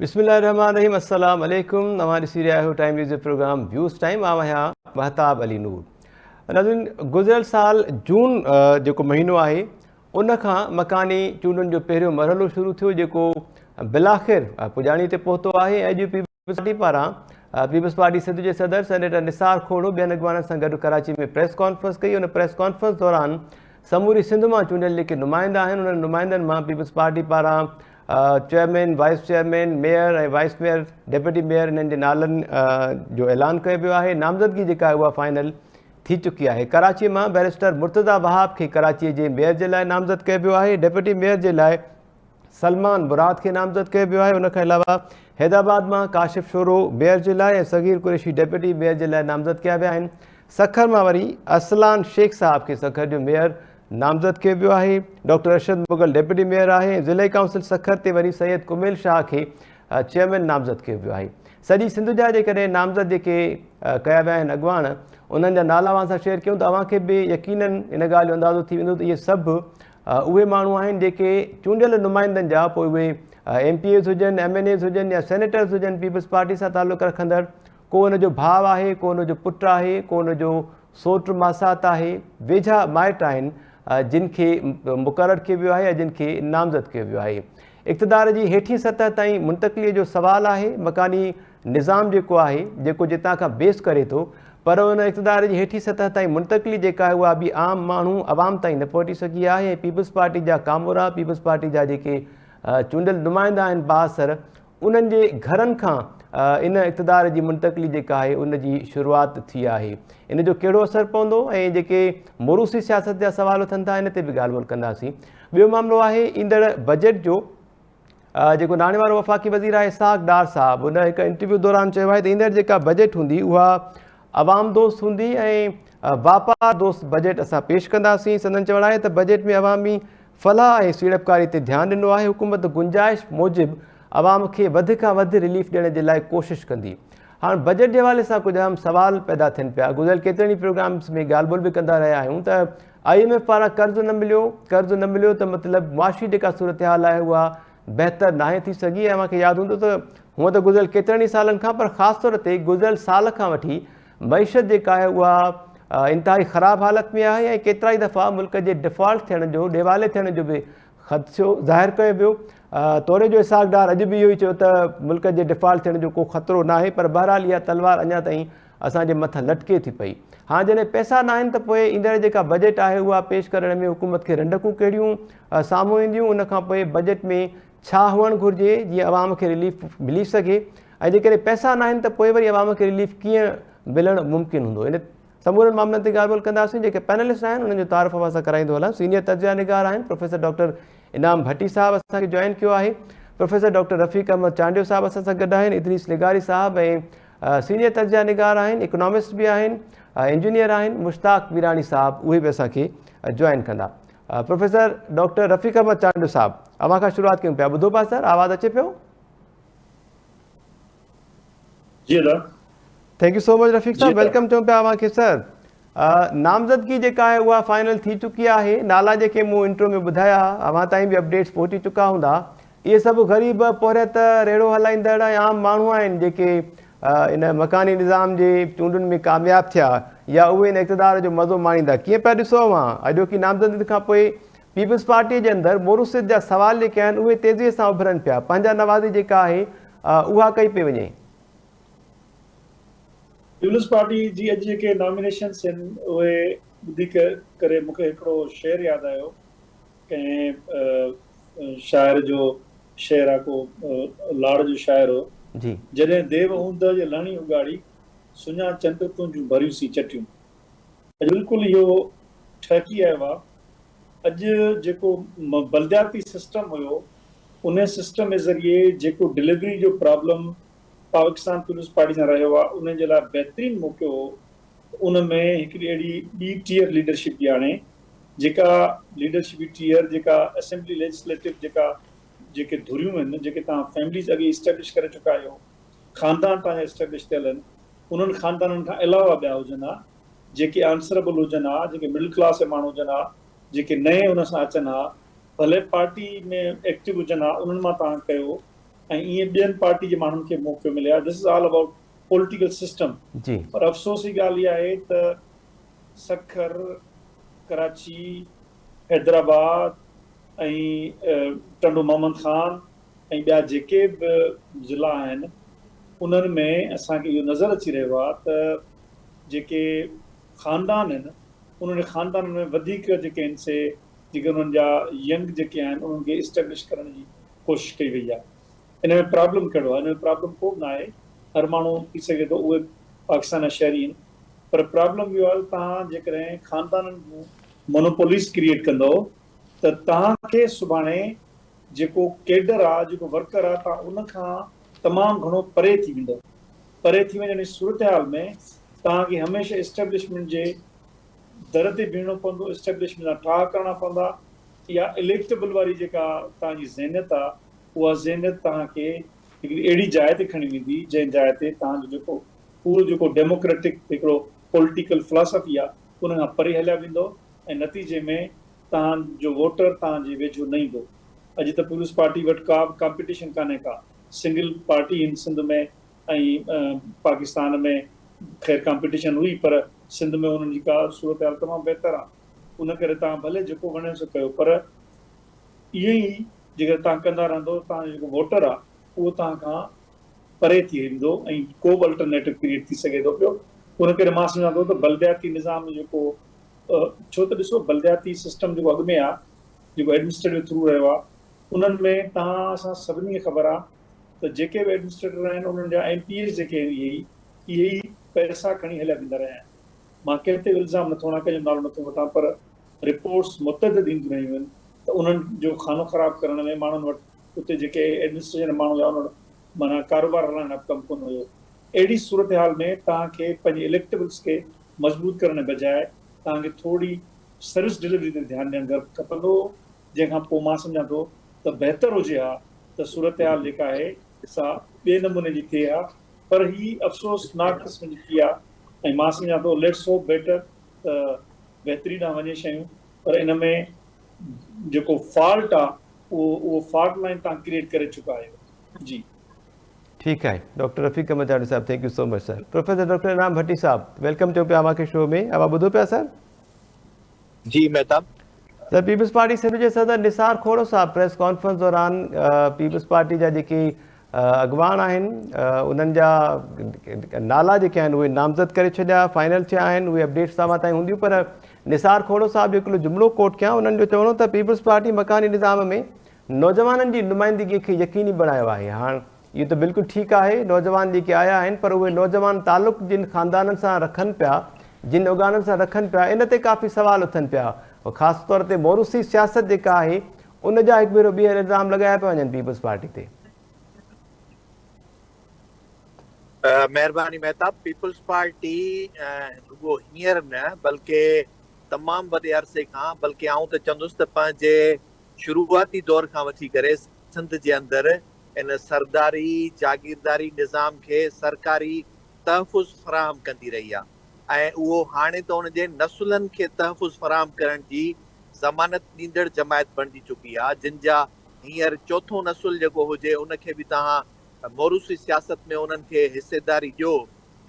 बिस्मिल्लाहिर्रहमानिर्रहीम अस्सलाम वालेकुम। हमारी सीरिया हो time news program views time आ वहाँ महताब अली नूर। नाज़रीन, गुज़िरियल साल जून जेको महीनो आहे उन खां मकानी चूंडुनि जो पहिरियों मरहलो शुरू थियो, जेको बिलाख़िर पुॼाणी ते पहुतो आहे। अॼु पीपल्स पार्टी पारां पीपल्स पार्टी सिंध जे सदर सेनेटर निसार खोड़ो ॿियनि अॻवाननि सां गॾु कराची में प्रेस कॉन्फ्रेंस कई। उन प्रेस कॉन्फ्रेंस दौरान समूरी सिंध मां चूंडियल जेके नुमाइंदा आहिनि उन्हनि नुमाइंदनि मां पीपल्स पार्टी पारां चेयरमैन, वाइस चेयरमैन, मेयर ऐं वाइस मेयर, डेप्यूटी मेयर इन्हनि जे नालनि जो ऐलान कयो वियो आहे। नामज़दगी जेका आहे उहा फाइनल थी चुकी आहे। कराची मां बैरिस्टर मुर्तज़ा वहाब खे कराची जे मेयर जे लाइ नामज़द कयो वियो आहे। डेप्यूटी मेयर जे लाइ सलमान मुराद खे नामज़द कयो वियो आहे। उनखां अलावा हैदराबाद मां काशिफ शोरो मेयर जे लाइ ऐं सगीर कुरैशी डेप्यूटी मेयर जे लाइ नामज़द कया विया आहिनि। सखर मां वरी असलान शेख साहब खे सखर जो मेयर नामज़द कयो वियो आहे। Doctor Arshad Mughal deputy mayor आहे। ज़िले काउंसिल सखर ते वरी सैयद कुमेल शाह खे चेयरमैन नामज़द कयो वियो आहे। सॼी सिंध जा जेकॾहिं नामज़द जेके कया विया आहिनि अॻवान, उन्हनि जा नाला असां शेयर कयूं त अव्हांखे बि यकीननि इन ॻाल्हि जो अंदाज़ो थी वेंदो त इहे सभु उहे माण्हू आहिनि जेके चूंडियल नुमाइंदनि जा, पोइ उहे MPAs हुजनि, MNAs हुजनि या सेनेटर्स हुजनि, पीपल्स पार्टी सां तालुक़ु रखंदड़, को हुनजो भाउ आहे, को हुनजो पुटु आहे, को हुनजो सोटु मासात आहे, वेझा माइट आहिनि जिन खे मुक़ररु कयो वियो आहे ऐं जिन खे नामज़द कयो वियो आहे। इक़्तिदार जी हेठी सतह ताईं मुंतक़िलीअ जो सुवालु आहे। मकानी निज़ाम जेको आहे, जेको जितां खां बेस करे थो, पर उन इक़्तिदार जी हेठी सतह ताईं मुंतक़िली जेका आहे उहा बि आम माण्हू अवाम ताईं न पहुची सघी आहे। ऐं पीपल्स पार्टी जा कामोरा, पीपल्स पार्टी जा जेके चूंडियल नुमाइंदा आहिनि बाअसर, उन्हनि जे घरनि खां इन इक़्तिदार जी मुंतक़िली जेका आहे उन जी शुरूआति थी आहे। इन जो कहिड़ो असरु पवंदो ऐं जेके मोरूसी सियासत जा सवाल उथनि था, इन ते बि ॻाल्हि ॿोल कंदासीं। ॿियो मामिलो आहे ईंदड़ बजट जो, जेको नाणे वारो वफ़ाक़ी वज़ीर आहे इसहाक़ डार साहब, उन हिकु इंटरव्यू दौरान चयो आहे त ईंदड़ जेका बजट हूंदी उहा अवाम दोस्त हूंदी ऐं वापार दोस्त बजट असां पेश कंदासीं। संदन चवणु आहे त बजट में अवामी फलाह ऐं सीड़पकारी ते ध्यानु ॾिनो आहे। हुकूमत गुंजाइश मूजिबि अवाम खे वधि खां वधि रिलीफ ॾियण जे लाइ कोशिशि कंदी। हाणे बजट जे हवाले सां कुझु अहम सवाल पैदा थियनि पिया। गुज़िरियल केतिरनि ई प्रोग्राम्स में ॻाल्हि ॿोल बि कंदा रहिया आहियूं त IMF पारां कर्ज़ु न मिलियो त मतिलबु मुआशी जेका सूरत हाल आहे उहा बहितर नाहे थी सघी। ऐं मूंखे यादि हूंदो त हूअं त गुज़िरियल केतिरनि ई सालनि खां, पर ख़ासि तौर ते गुज़िरियल साल खां वठी मईशत जेका आहे उहा इंतिहाई ख़राबु हालत में आहे ऐं केतिरा ई दफ़ा मुल्क जे डिफॉल्ट थियण जो, ॾेवाले थियण जो बि ख़दशो ज़ाहिरु कयो वियो। तोड़े जो इसहाक़ डार अॼु बि इहो ई चयो त मुल्क जे डिफॉल्ट थियण जो को ख़तरो नाहे, पर बहरहाल इहा तलवार अञा ताईं असांजे मथां लटके थी पई। हाणे जॾहिं पैसा न आहिनि त पोइ ईंदड़ जेका बजट आहे उहा पेश करण में हुकूमत खे रंडकूं कहिड़ियूं साम्हूं ईंदियूं। उनखां पोइ बजट में छा हुअणु घुरिजे जीअं अवाम खे रिलीफ मिली सघे, ऐं जेकॾहिं पैसा न आहिनि त पोइ वरी अवाम खे रिलीफ कीअं मिलणु मुमकिन हूंदो। इन समूरनि मामलनि ते ॻाल्हि ॿोल कंदासीं। जेके पैनलिस्ट आहिनि उन्हनि जो तारीफ़ असां कराईंदो हलां। सीनियर तजिया निगार आहिनि प्रोफेसर डॉक्टर इनाम भट्टी साहब असांखे जॉइन कयो आहे। प्रोफेसर डॉक्टर रफ़ीक अहमद चांडियो साहब असां सां गॾु आहिनि। इदरीस निगारी साहब ऐं सीनियर तजिया निगार आहिनि, इकोनॉमिस्ट बि आहिनि, इंजीनियर आहिनि, मुश्ताक वीरानी साहब, उहे बि असांखे जॉइन कंदा। प्रोफेसर डॉक्टर रफ़ीक अहमद चांडियो साहब, अव्हां खां शुरूआति कयूं पिया। ॿुधो पिया सर, आवाज़ु अचे पियो? Thank you so much Rafiq sahab, welcome चऊं पिया अव्हांखे सर। नामज़दगी जेका आहे उहा फाइनल थी चुकी आहे। नाला जेके मूं इंट्रो में ॿुधाया, अव्हां ताईं बि अपडेट्स पहुची चुका हूंदा। इहे सभु ग़रीब, पोरियत, रेड़ो हलाईंदड़ ऐं आम माण्हू आहिनि जेके इन मकानी निज़ाम जे चूंडुनि में कामयाबु थिया या उहे इन इक़्तिदार जो मज़ो माणींदा। कीअं पिया ॾिसो अव्हां अॼोकी नामज़दगी खां पोइ पीपल्स पार्टीअ जे अंदरि मोरूसियत जा सवाल जेके आहिनि उहे तेज़ीअ सां उभरनि पिया, पंहिंजा नवाज़ी जेका आहे उहा कई पई वञे। पीपल्स पार्टी जी अॼु जेके नॉमिनेशन्स आहिनि उहे ॿुधी करे मूंखे हिकिड़ो शेर यादि आयो। कंहिं शाइर जो शेर आहे, को लाड़ जो शाइर हो, जॾहिं देव ऊंद जे लणी उगाड़ी सुञा चंड तुंहिंजूं भरियूंसी चटियूं। बिल्कुलु इहो ठहिकी आयो आहे। अॼु जेको बलदियाती सिस्टम हुयो, उन सिस्टम जे ज़रिए जेको डिलीवरी जो प्रॉब्लम पाकिस्तान पीपल्स पार्टी सां रहियो आहे, उन जे लाइ बहितरीनु मौक़ो हो। उन में हिकिड़ी अहिड़ी ॿी टीयर लीडरशिप बि आणे, जेका लीडरशिप टीयर जेका असेंबली लेजिस्लेटिव जेके धुरियूं आहिनि, जेके तव्हां फैमिलीज़ अॻे इस्टेब्लिश करे चुका आहियो, ख़ानदान तव्हांजा इस्टेब्लिश थियल आहिनि, उन्हनि ख़ानदाननि खां अलावा ॿिया हुजनि हा, जेके आंसरेबल हुजनि हा, जेके मिडिल क्लास जा माण्हू हुजनि हा, जेके नए हुन सां अचनि हा, भले पार्टी में एक्टिव हुजनि हा, उन्हनि मां तव्हां कयो। ऐं ईअं ॿियनि पार्टी जे माण्हुनि खे मौक़ो मिलियो आहे. This is all about political system. जी. पर अफ़सोस जी ॻाल्हि इहा आहे त सखर, कराची, हैदराबाद ऐं टंडो मोहम्मद ख़ान ऐं ॿिया जेके बि ज़िला आहिनि उन्हनि में असांखे इहो नज़र अची रहियो आहे त जेके ख़ानदान आहिनि उन्हनि ख़ानदाननि में वधीक जेके आहिनि से जेके उन्हनि जा यंग जेके आहिनि उन्हनि खे इस्टेब्लिश करण जी कोशिशि कई वई आहे. इन में प्रॉब्लम कहिड़ो आहे? इन में प्रॉब्लम को बि न आहे. हर माण्हू थी सघे थो उहे पाकिस्तान जा शहरी आहिनि, पर प्रॉब्लम इहो आहे तव्हां जेकॾहिं ख़ानदाननि जूं मोनोपोलिस क्रिएट कंदव त तव्हांखे सुभाणे जेको केडर आहे, जेको वर्कर आहे, तव्हां उनखां तमामु घणो परे थी वेंदव. परे थी वञण जी सूरत हाल में तव्हांखे हमेशह इस्टेब्लिशमेंट जे दर ते बीहणो पवंदो, इस्टेब्लिशमेंट जा ठाह करणा पवंदा. या इलेक्टेबल वारी जेका तव्हांजी ज़हनियत आहे उहा ज़हनियत तव्हांखे हिकिड़ी अहिड़ी जाइ ते खणी वेंदी जंहिं जाइ ते तव्हांजो जेको पूरो जेको डेमोक्रेटिक हिकिड़ो पॉलिटिकल फिलॉसफी आहे उन खां परे हलिया वेंदो ऐं नतीजे में तव्हांजो वोटर तव्हांजे वेझो न ईंदो. अॼु त पीपुल्स पार्टी वटि का बि कॉम्पिटिशन कान्हे का. सिंगल पार्टी इन सिंध में ऐं पाकिस्तान में ख़ैर कॉम्पिटिशन हुई, पर सिंध में उन्हनि जी का सूरत हाल तमामु बहितर आहे. उन करे तव्हां भले जेको वणे सो कयो, पर इहो ई जेकर तव्हां कंदा रहंदो तव्हांजो जेको वोटर आहे उहो तव्हां खां परे थी वेंदो ऐं को बि अल्टरनेटिव क्रिएट थी सघे थो पियो. उन करे मां सम्झां थो त बलदियाती निज़ाम जेको छो त ॾिसो बलदियाती सिस्टम जेको अॻु में आहे जेको एडमिनिस्ट्रेटिव थ्रू रहियो आहे उन्हनि में तव्हां असां सभिनी खे ख़बर आहे त जेके बि एडमिनिस्ट्रेटर आहिनि उन्हनि जा MPs जेके आहिनि इहे ई पैसा खणी हलिया वेंदा रहिया आहिनि. मां कंहिं ते इल्ज़ाम नथो हणां, कंहिंजो नालो नथो वठां, पर रिपोर्ट्स मुतद ईंदियूं रहियूं आहिनि त उन्हनि जो खानो ख़राबु करण में माण्हुनि वटि उते जेके एडमिनिस्ट्रेशन माण्हू हुआ उन्हनि माना कारोबार हलाइण जो कमु कोन हुयो. अहिड़ी सूरत हाल में तव्हांखे पंहिंजे इलेक्टेबल्स खे मज़बूत करण बजाए तव्हांखे थोरी सर्विस डिलीवरी ते ध्यानु ॾियणु खपंदो, जंहिंखां पोइ मां सम्झां थो त बहितर हुजे हा त सूरत हाल जेका आहे सा ॿिए नमूने जी थिए हा. पर ही अफ़सोसनाक क़िस्म जी थी आहे ऐं मां सम्झां थो लेट्स होप बेटर त बहितरी ॾांहुं वञे शयूं. पर इन में जेको फॉल्ट आहे उहो फॉल्ट लाइन तव्हां क्रिएट करे चुका आहियो. जी ठीकु आहे. Doctor Rafiq Ahmed sahab, thank you so much sir. Professor doctor Inam Bhatti Sahib, welcome चओ पिया अव्हांखे शो में. अव्हां ॿुधो पिया सर? जी Mehtab sir, people's party Sindh जे सदर निसार खोड़ो साहब प्रेस कॉन्फ्रेंस दौरान पीपल्स पार्टी जा जेके अॻवान आहिनि उन्हनि जा नाला जेके आहिनि उहे नामज़द करे छॾिया, फाइनल थिया आहिनि. उहे अपडेट्स तव्हां ताईं हूंदियूं, पर निसार खोड़ो साहब हिकिड़ो जुमिलो कोट कयां. उन्हनि जो चवणो त पीपल्स पार्टी मकानी निज़ाम में नौजवाननि जी नुमाइंदगीअ खे यकीनी बणायो आहे. हाणे इहो त बिल्कुलु ठीकु आहे, नौजवान जेके आया आहिनि, पर उहे नौजवान तालुक़ जिन ख़ानदाननि सां रखनि पिया, जिन उगाननि सां रखनि पिया, इन ते काफ़ी सवाल उथनि पिया. ख़ासि तौर ते मोरूसी सियासत जेका आहे उन जा हिकु भेरो ॿीहर इल्ज़ाम लॻाया पिया वञनि पीपल्स पार्टी ते. महिरबानी मेहताब. पीपल्स पार्टी रुगो हींअर न बल्कि तमामु वॾे अरसे खां, बल्कि आउं त चवंदुसि त पंहिंजे शुरूआती दौर खां वठी करे सिंध जे अंदरि इन सरदारी जागीरदारी निज़ाम खे सरकारी तहफ़ुज़ फ़राहम कंदी रही आहे. ऐं उहो हाणे त उनजे नसुलनि खे तहफ़ुज़ फ़राहम करण जी ज़मानत ॾींदड़ जमायत बणिजी चुकी आहे, जिन जा हींअर चोथों नसुल जेको हुजे उनखे बि तव्हां मोरूसी सियासत में उन्हनि खे हिसेदारी ॾियो.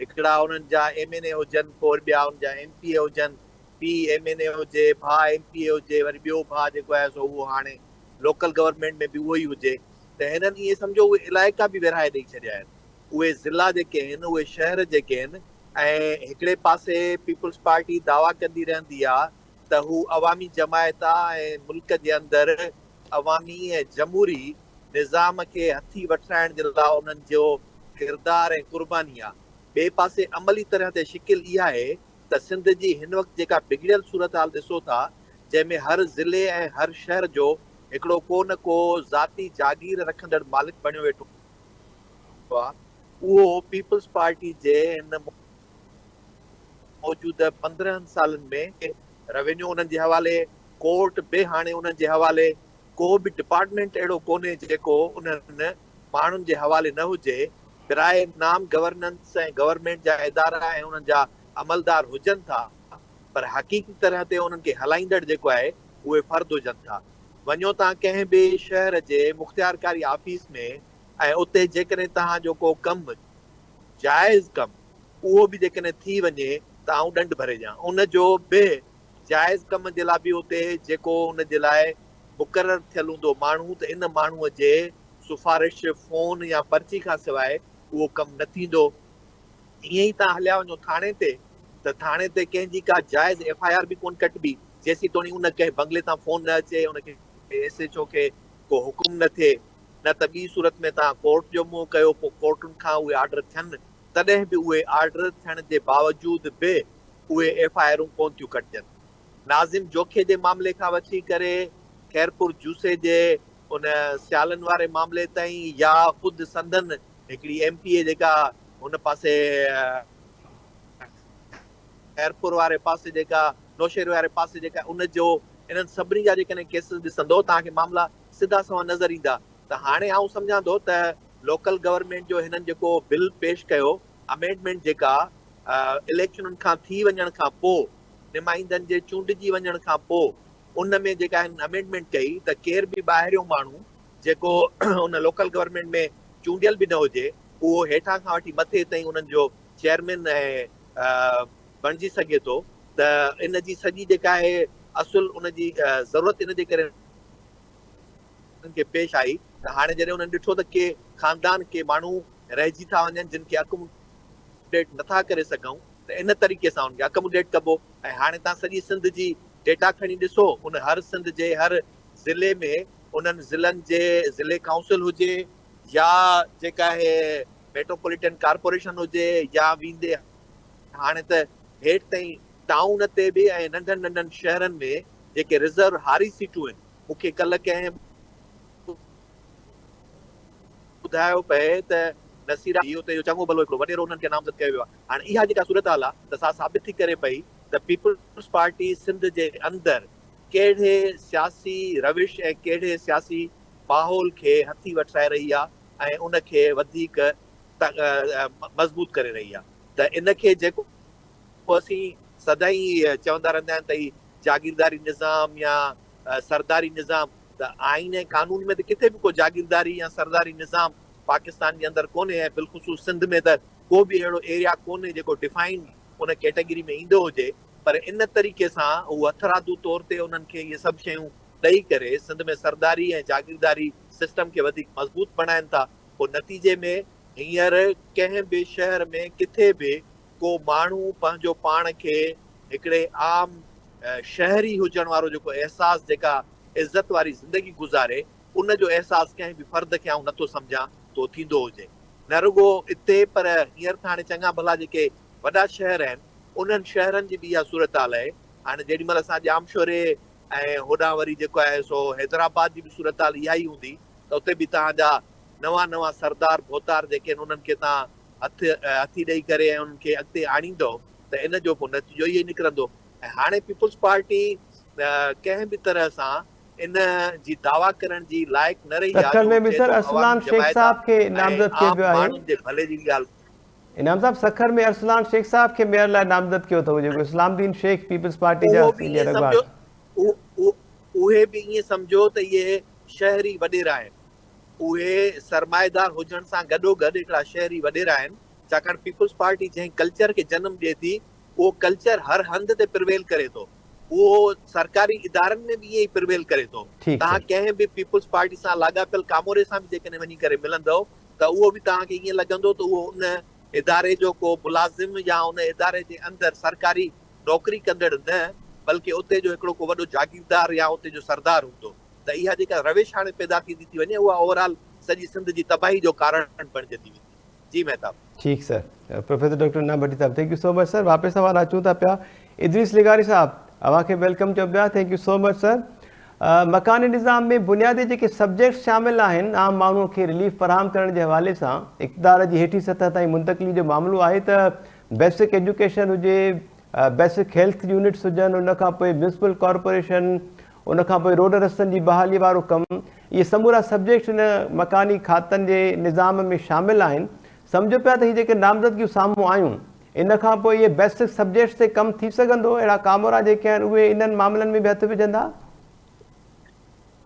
हिकिड़ा उन्हनि जा MNA हुजनि, पोइ ॿिया उन जा MPA हुजनि, पीउ MNA हुजे, भाउ MPA हुजे, वरी ॿियो भाउ जेको आहे सो उहो हाणे लोकल गवर्नमेंट में बि उहो ई हुजे. त हिननि ईअं सम्झो उहे इलाइक़ा बि विरहाए ॾेई छॾिया आहिनि. उहे ज़िला जेके आहिनि, उहे शहर जेके आहिनि. ऐं हिकिड़े पासे पीपल्स पार्टी दावा कंदी रहंदी आहे त हू अवामी जमायत आहे ऐं मुल्क जे अंदरि अवामी ऐं जमहूरी निज़ाम खे हथी वठाइण जे लाइ उन्हनि जो किरदार ऐं क़ुर्बानी आहे. ॿिए पासे अमली तरह ते शिकिल इहा आहे त सिंध जी हिन वक़्तु जेका बिगड़ियल सूरत हाल ॾिसो था, जंहिंमें हर ज़िले ऐं हर शहर जो हिकिड़ो को न को ज़ाती जागीर रखंदड़ मालिक बणियो वेठो आहे. उहो पीपल्स पार्टी जे हिन मौजूदा 15 सालनि में रेवेन्यू उन्हनि जे हवाले, कोर्ट बि हाणे उन्हनि जे हवाले, को बि डिपार्टमेंट अहिड़ो कोन्हे जेको उन्हनि माण्हुनि जे हवाले न हुजे. बिराए नाम गवर्नेंस ऐं गवर्नमेंट जा इदारा ऐं उन्हनि जा अमलदार हुजनि था, पर हक़ीक़ी तरह ते उन्हनि खे हलाईंदड़ जेको आहे उहे फ़र्द हुजनि था. वञो तव्हां कंहिं बि शहर जे मुख़्तियारकारी ऑफिस में ऐं उते जेकॾहिं तव्हांजो को कमु जाइज़ कमु उहो बि जेकॾहिं थी वञे त आउं ॾंढ भरे ॾियां, उनजो बि जाइज़ कम जे लाइ बि उते जेको उन जे लाइ मुक़ररु थियल हूंदो माण्हू, त इन माण्हूअ जे सिफारिश फोन या पर्ची खां सवाइ उहो कमु न थींदो। ईअं ई तव्हां हलिया वञो थाणे ते, त थाणे ते कंहिंजी का जाइज़ FIR बि कोन कटबी जेसीं तोणी उन कंहिं बंगले तां फोन न अचे, उनखे SHO खे को हुकुम न थिए, न त ॿी सूरत में तव्हां कोर्ट जो मुंहुं कयो, पोइ कोर्टुनि खां उहे ऑर्डर थियनि, तॾहिं बि उहे ऑर्डर थियण जे बावजूद बि उहे FIR कोन थियूं कटजनि। नाज़िम जोखे जे मामले खां वठी करे खैरपुर जूसे जे उन सियालनि वारे मामले ताईं, या ख़ुदि संदन हिकिड़ी MPA जेका हुन पासे खैरपुर वारे पासे जेका नौशेरे वारे पासे जेका उनजो, इन्हनि सभिनी जा जेकॾहिं केसिस ॾिसंदो तव्हांखे मामला सिधा सवा नज़र ईंदा। त हाणे आउं सम्झां थो त लोकल गवर्नमेंट जो हिननि जेको बिल पेश कयो, अमेंडमेंट जेका इलेक्शनुनि खां थी वञण खां पोइ, नुमाइंदनि जे चूंडिजी वञण खां पोइ, उन में जेका हिन अमेंडमेंट कई त केर बि ॿाहिरियों माण्हू जेको उन लोकल गवर्नमेंट में चूंडियल बि न हुजे, उहो हेठां खां वठी मथे ताईं उन्हनि जो चेयरमैन ऐं बणिजी सघे थो। त इन जी सॼी जेका आहे असुल उनजी ज़रूरत इन जे करे खे पेश आई, त हाणे जॾहिं उन्हनि ॾिठो त के ख़ानदान के माण्हू रहिजी था वञनि जिन खे अकोमोडेट नथा करे सघूं, त इन तरीक़े सां उनखे अकोमोडेट कबो। ऐं हाणे तव्हां सॼी सिंध जी डेटा खणी ॾिसो, उन हर सिंध जे हर ज़िले में उन्हनि ज़िलनि जे ज़िले काउंसिल हुजे या जेका आहे मेट्रोपॉलिटन कॉर्पोरेशन हुजे, या वेंदे हाणे त हेठि ताईं टाउन ते बि ऐं नंढनि नंढनि शहरनि में जेके रिज़र्व हारी सीटूं आहिनि, मूंखे कल्ह कंहिं ॿुधायो पए त नसीरा इहो त इहो चङो भलो हिकिड़ो वॾेरो उन्हनि खे नामज़द कयो वियो आहे। हाणे इहा जेका सूरत हाल आहे, त सा साबित थी करे पई त पीपल्स पार्टी सिंध जे अंदरि कहिड़े सियासी रविश ऐं कहिड़े सियासी माहौल खे हथी वठाए रही आहे ऐं उनखे वधीक मज़बूत करे रही आहे। त इनखे जेको असीं सदाई चवंदा रहंदा आहिनि त ही जागीरदारी निज़ाम या सरदारी निज़ाम, त आइन ऐं कानून में त किथे बि को जागीरदारी या सरदारी निज़ाम पाकिस्तान जे अंदरि कोन्हे, ऐं बिलख़ुसूस सिंध में त को बि अहिड़ो एरिया कोन्हे जेको डिफाइन उन कैटेगरी में ईंदो हुजे। पर इन तरीक़े सां उहे हथरादू तौर ते उन्हनि खे इहे सभु शयूं ॾेई करे सिंध में सरदारी ऐं जागीरदारी सिस्टम खे वधीक मज़बूत बणाइनि था। पोइ नतीजे में हींअर कंहिं बि शहर में किथे बि को माण्हू पंहिंजो पाण खे हिकिड़े आम शहरी हुजण वारो जेको अहसासु, जेका इज़त वारी ज़िंदगी गुज़ारे, उनजो अहसासु कंहिं बि फर्द खे आउं नथो सम्झां तो थींदो हुजे। न रुगो हिते, पर हींअर त हाणे चङा भला जेके वॾा शहर आहिनि, उन्हनि शहरनि जी बि इहा सूरत हाल आहे। हाणे जेॾी महिल असां जामशोरे ऐं होॾां वरी जेको आहे सो हैदराबाद जी बि सूरत हाल इहा ई हूंदी, त उते बि तव्हांजा नवां नवां सरदार भोतार जेके आहिनि उन्हनि खे तव्हां हथी ॾेई करे ऐं उन्हनि खे अॻिते आणींदो, त इन जो पोइ नतीजो इहो ई निकिरंदो। ऐं हाणे पीपल्स पार्टी कंहिं बि तरह सां इन जी दावा करण जी लाइक़ न रही आहे। सखर में बि सर अरसलान शेख साहब खे नामज़द कयो वियो आहे। माण्हुनि जे भले जी ॻाल्हि, इनाम साहब सखर में अरसलान शेख साहब खे मेयर लाइ नामज़द कयो अथव, जेको इस्लामदीन शेख पीपल्स पार्टी जा सीनियर अॻवान। उहे बि ईअं सम्झो त इहे शहरी वॾेरा आहिनि, उहे सरमाएदार हुजण सां गॾोगॾु हिकिड़ा शहरी वॾेरा आहिनि। छाकाणि पीपल्स पार्टी जंहिं कल्चर खे जनम ॾिए थी, उहो कल्चर हर हंधि ते प्रिवेल करे थो, उहो सरकारी इदारनि में बि ईअं ई प्रिवेल करे थो। तव्हां कंहिं बि पीपल्स पार्टी सां लाॻापियल कामोरे सां बि जेकॾहिं वञी करे मिलंदव, त उहो बि तव्हांखे ईअं लॻंदो त उहो उन इदारे जो को मुलाज़िम या उन इदारे जे अंदरि सरकारी नौकरी कंदड़ न, बल्कि उते जो हिकिड़ो को वॾो जागीरदार या उते जो सरदार हूंदो। त इहा जेका रविश हाणे पैदा थींदी थी वञे, उहा ओवरऑल सॼी सिंध जी तबाही जो कारण बणिजे थी वेंदी। जी मेहताब। ठीक sir, professor doctor Inam Bhatti sahab, thank you so much sir. वापस सवाल अचूं था पिया। इदरीस लिगारी साहब, अवांखे वेलकम चओ पिया, thank you so much sir. मकानी निज़ाम में बुनियादी जेके सब्जेक्ट शामिल आहिनि आम माण्हूअ खे रिलीफ फराहम करण जे हवाले सां इक़्तिदार जी हेठी सतह ताईं मुंतक़िली जो मामिलो आहे त बेसिक एजुकेशन हुजे, बेसिक हेल्थ यूनिट्स हुजनि, उनखां पोइ म्यूनिसिपल कॉर्पोरेशन, उनखां पोइ रोड रस्तनि जी बहाली वारो कमु, इहे समूरा सब्जेक्ट हिन मकानी खातनि जे निज़ाम में शामिल आहिनि। सम्झो पिया त हीअ जेके नामज़दगियूं साम्हूं आयूं, इन खां पोइ इहे बेसिक सब्जेक्ट्स ते कमु थी सघंदो? अहिड़ा कामोरा जेके आहिनि उहे इन्हनि मामलनि में बि हथु विझंदा?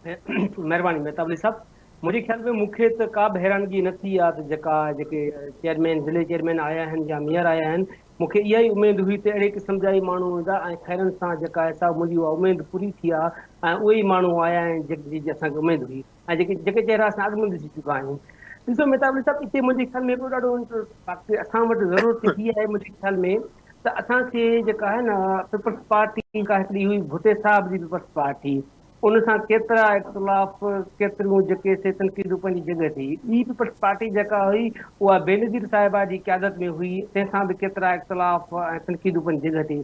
महिरबानी मेहताब अली साहब। मुंहिंजे ख़्याल में मूंखे त का बि हैरानगी न थी आहे त जेके चेयरमैन ज़िले चेयरमैन आया आहिनि या मेयर आया आहिनि, मूंखे इहा ई उमेदु हुई त अहिड़े क़िस्म जा ई माण्हू ईंदा ऐं खैरनि सां जेका आहे सा मुंहिंजी उहा उमेदु पूरी थी आहे ऐं उहे ई माण्हू आया आहिनि जेकी असांखे उमेदु हुई ऐं जेके चेहरा असां अॻु में ॾिसी चुका आहियूं। ॾिसो मेहताब साहिबु, हिते मुंहिंजे ख़्याल में हिकिड़ो ॾाढो असां वटि ज़रूरत हीअ आहे मुंहिंजे ख़्याल में त असांखे जेका आहे न पीपल्स पार्टी का हिकिड़ी हुई भुटे साहिब जी पीपल्स पार्टी, उन सां केतिरा इख़्तिलाफ़ केतिरियूं जेके से तनक़ीदूं पंहिंजी जॻह ते, ॿी पीपल्स पार्टी जेका हुई उहा बेनज़ीर साहिबा जी क़यादत में हुई, तंहिंसां बि केतिरा इख़्तिलाफ़ ऐं तनक़ीदूं पंहिंजी जॻह ते।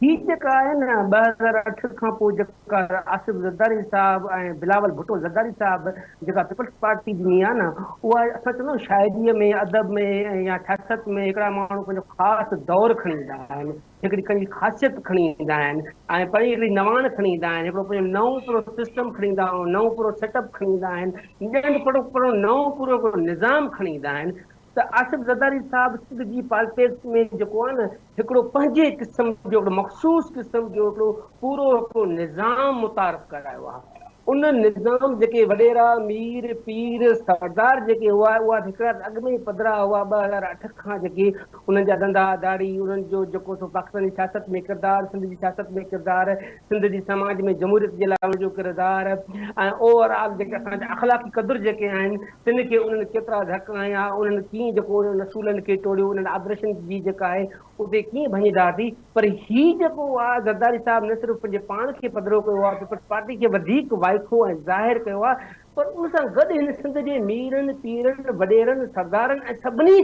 ही जेका आहे न 2008 खां पोइ जेका आसिफ ज़रदारी साहिबु ऐं बिलावल भुट्टो ज़रदारी साहिबु जेका पीपल्स पार्टी ॾिनी आहे न, उहा असां चवंदा आहियूं शाइरीअ में अदब में या सियासत में हिकिड़ा माण्हू पंहिंजो ख़ासि दौरु खणी ईंदा आहिनि, हिकिड़ी पंहिंजी ख़ासियत खणी ईंदा आहिनि ऐं पंहिंजी हिकिड़ी नवाण खणी ईंदा आहिनि, हिकिड़ो पंहिंजो नओं पूरो सिस्टम खणी ईंदा आहिनि, नओं पूरो सेटअप खणी ईंदा आहिनि, पूरो नओं पूरो निज़ाम खणी ईंदा आहिनि। त आसिफ ज़रदारी साहिबु सिंध जी पॉलिटिक्स में जेको आहे न हिकिड़ो पंहिंजे क़िस्म जो हिकिड़ो मख़सूस क़िस्म जो हिकिड़ो पूरो हिकिड़ो निज़ाम मुतारिफ़ करायो आहे। उन निज़ाम जेके वॾेरा मीर पीर सरदार जेके हुआ उहा हिकिड़ा अॻु में ई पधरा हुआ 2008 खां, जेके उन्हनि जा धंधा दाड़ी, उन्हनि जो जेको सो पाकिस्तानी सियासत में किरदारु, सिंध जी सियासत में किरदारु, सिंध जी समाज में जमहूरियत जे लाइ उनजो किरदारु ऐं ओवरऑल जेके असांजा अख़लाक़ी क़दुरु जेके आहिनि तिन खे उन्हनि केतिरा धक हया, उन्हनि कीअं जेको उन्हनि असूलनि खे टोड़ियो, उन्हनि आदर्शनि जी जेका आहे उते कीअं भञिदा थी। पर ही जेको आहे ज़रदारी साहिबु न सिर्फ़ु पंहिंजे पाण खे पधिरो कयो आहे, पीपल्स पार्टी खे वधीक वाइखो ऐं ज़ाहिर कयो आहे, पर उन सां गॾु हिन सिंध जे मीरनि पीरनि वॾेरनि सरदारनि ऐं सभिनी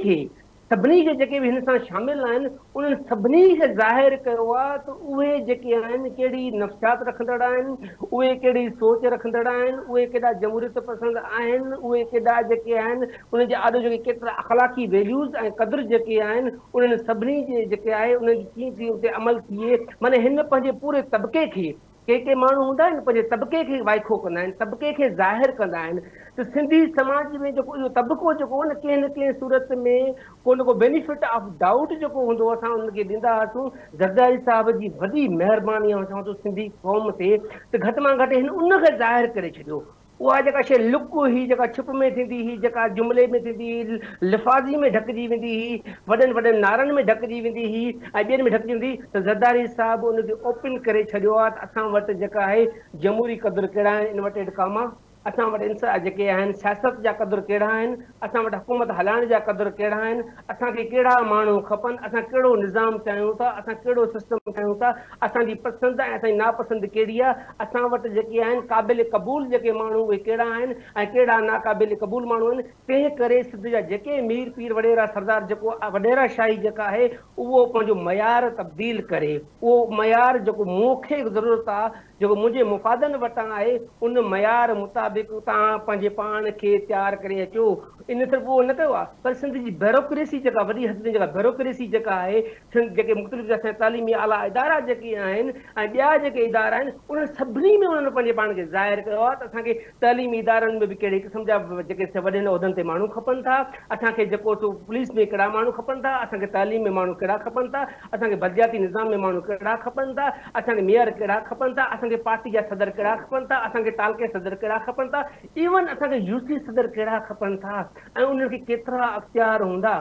खे जेके बि हिन सां शामिलु आहिनि उन्हनि सभिनी खे ज़ाहिर कयो आहे त उहे जेके आहिनि कहिड़ी नफ़्सियात रखंदड़ आहिनि, उहे कहिड़ी सोच रखंदड़ आहिनि, उहे केॾा जमहूरियत पसंदि आहिनि, उहे केॾा जेके आहिनि उन जे आॾो जेके केतिरा अख़लाक़ी वैल्यूज़ ऐं क़दुरु जेके आहिनि उन्हनि सभिनी जे जेके आहे उन्हनि कीअं थी उते अमल थिए। माना हिन पंहिंजे पूरे तबिके खे, के माण्हू हूंदा आहिनि पंहिंजे तबिके खे वाइखो कंदा आहिनि, तबिके खे ज़ाहिर कंदा आहिनि। त सिंधी समाज में जेको इहो तबिको जेको न कंहिं सूरत में को बेनिफिट ऑफ डाउट जेको हूंदो असां उनखे ॾींदा हुआसीं। ज़रदारी साहिब जी वॾी महिरबानी आहे चवां थो सिंधी क़ौम ते, त घटि मां घटि हिन उनखे ज़ाहिर करे छॾियो। उहा जेका शइ लुक हुई, जेका छिप में थींदी हुई, जेका जुमिले में थींदी हुई, लिफ़ाज़ी में ढकिजी वेंदी हुई, वॾनि नारनि में ढकिजी वेंदी हुई ऐं ॿियनि में ढकिजी वेंदी, त ज़रदारी साहिबु उनखे ओपन करे छॾियो आहे त असां वटि जेका आहे जमहूरी क़दुरु कहिड़ा आहिनि, इनवर्टेड कामा, असां वटि जेके आहिनि सियासत जा क़दुरु कहिड़ा आहिनि, असां वटि हुकूमत हलाइण जा क़दुरु कहिड़ा आहिनि, असांखे कहिड़ा माण्हू खपनि, असां कहिड़ो निज़ाम चाहियूं था, असां कहिड़ो सिस्टम चाहियूं था, असांजी पसंदि ऐं असांजी नापसंदि कहिड़ी आहे, असां वटि जेके आहिनि क़ाबिल क़बूल जेके माण्हू उहे कहिड़ा आहिनि ऐं कहिड़ा नाक़ाबिल क़बूल माण्हू आहिनि। तंहिं करे सिंध जा जेके मीर पीर वॾेरा सरदार जेको वॾेरा शाही जेका आहे उहो पंहिंजो मयार तब्दील करे, उहो मयार जेको मूंखे ज़रूरत आहे, जेको मुंहिंजे मुफ़ादनि वटां आहे, उन मयार मुताबिक़ तव्हां पंहिंजे पाण खे तयारु करे अचो। इन सिर्फ़ु उहो न कयो आहे, पर सिंध जी ब्यूरोक्रेसी जेका वॾी हद में जेका ब्यूरोक्रेसी जेका आहे, सिंध जेके मुख़्तलिफ़ असांजा तालीमी आला इदारा जेके आहिनि ऐं ॿिया जेके इदारा आहिनि उन्हनि सभिनी में उन्हनि पंहिंजे पाण खे ज़ाहिर कयो आहे त असांखे तालीमी इदारनि में बि कहिड़े क़िस्म जा जेके वॾनि उहिदनि ते माण्हू खपनि था, असांखे जेको सो पुलिस में कहिड़ा माण्हू खपनि था, असांखे तालीम में माण्हू कहिड़ा खपनि था, असांखे बलदियाती निज़ाम में माण्हू कहिड़ा खपनि था, असांखे मेयर कहिड़ा खपनि था, असांखे पार्टी जा सदर कहिड़ा खपनि था, असांखे तालके सदर कहिड़ा खपनि था, इवन असांखे यूसी सदर कहिड़ा खपनि था ऐं उन्हनि खे केतिरा अख़्तियार हूंदा।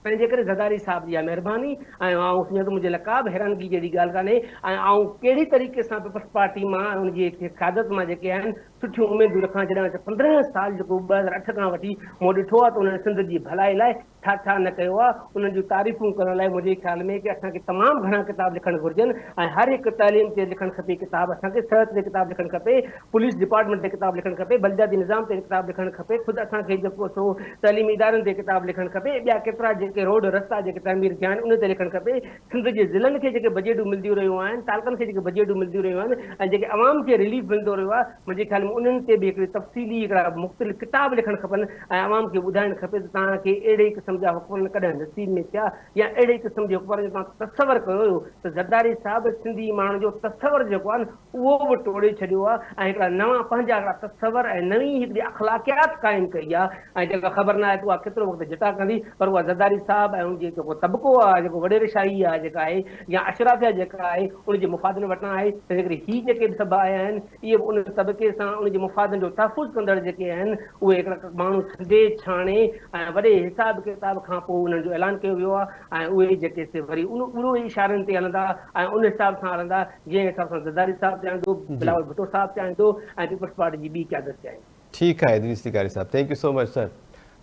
तंहिंजे करे ज़रदारी साहिब जी महिरबानी ऐं आउं सम्झां थो मुंहिंजे लाइ का बि हैरानगी जहिड़ी ॻाल्हि कान्हे ऐं आउं कहिड़ी तरीक़े सां पीपल्स पार्टी मां उनजी क़यादत मां जेके आहिनि सुठियूं उमेदूं रखां। जॾहिं 15 साल जेको 2008 खां वठी मूं ॾिठो आहे त उन्हनि सिंध जी भलाई लाइ छा छा न कयो आहे। उन्हनि जूं तारीफ़ूं करण लाइ मुंहिंजे ख़्याल में कि असांखे तमामु घणा किताब लिखणु घुरिजनि ऐं हर हिकु तालीम ते लिखणु खपे किताब, असांखे सिहत ते किताब लिखणु खपे, पुलिस डिपार्टमेंट ते किताब लिखणु खपे, बलदियाती निज़ाम ते किताब लिखणु खपे, ख़ुदि असांखे जेको सो तइलीमी इदारनि ते किताब लिखणु खपे, ॿिया केतिरा जेके रोड रस्ता जेके तामीर थिया आहिनि उन ते लिखणु खपे। सिंध जे ज़िलनि खे जेके बजेटूं मिलंदियूं रहियूं आहिनि, तालकनि खे जेके बजेटूं मिलंदियूं रहियूं आहिनि ऐं जेके अवाम खे रिलीफ मिलंदो रहियो आहे, मुंहिंजे ख़्याल में उन्हनि ते बि हिकिड़ी तफ़सीली हिकिड़ा मुख़्तलिफ़ किताब लिखणु खपनि ऐं अवाम खे ॿुधाइणु खपे त तव्हांखे अहिड़े क़िस्म जा हुकूमत कॾहिं नसीब में थिया या अहिड़े क़िस्म जे हुकूमत जो तव्हां तसवर कयो हुयो त ज़रदारी साहिब सिंधी माण्हुनि जो तसवर जेको आहे न उहो बि टोड़े छॾियो आहे ऐं हिकिड़ा नवां पंहिंजा हिकिड़ा तसवर ऐं नई हिकिड़ी अख़लाक़ियात क़ाइमु कई आहे। ऐं जेका ख़बर न आहे त उहा केतिरो वक़्तु जटा कंदी, पर उहा ज़रदारी साहिब ऐं उनजी जेको तबिको आहे, जेको वॾेरशाही आहे जेका आहे या अशराफिया जेका आहे उनजे मुफ़ादनि वटां आहे। त हिकिड़ी ही जेके बि सभु आया आहिनि इहे बि उन तबिके सां उनजे मुफ़ादनि जो तहफ़ुज़ कंदड़ जेके आहिनि उहे हिकिड़ा माण्हू छंडे छाणे ऐं वॾे हिसाब किताब खां पोइ उन्हनि जो ऐलान कयो वियो आहे ऐं उहे जेके से वरी उन इशारनि ते हलंदा ऐं उन हिसाब सां हलंदा जंहिं हिसाब सां ज़रदारी साहिबु चाहींदो, बिलावल भुट्टो साहिबु चाहींदो ऐं पीपल्स पार्टी जी ॿी क़यादत चाहींदी। ठीकु आहे इदरीस तिकारी sahab, thank you so much sir.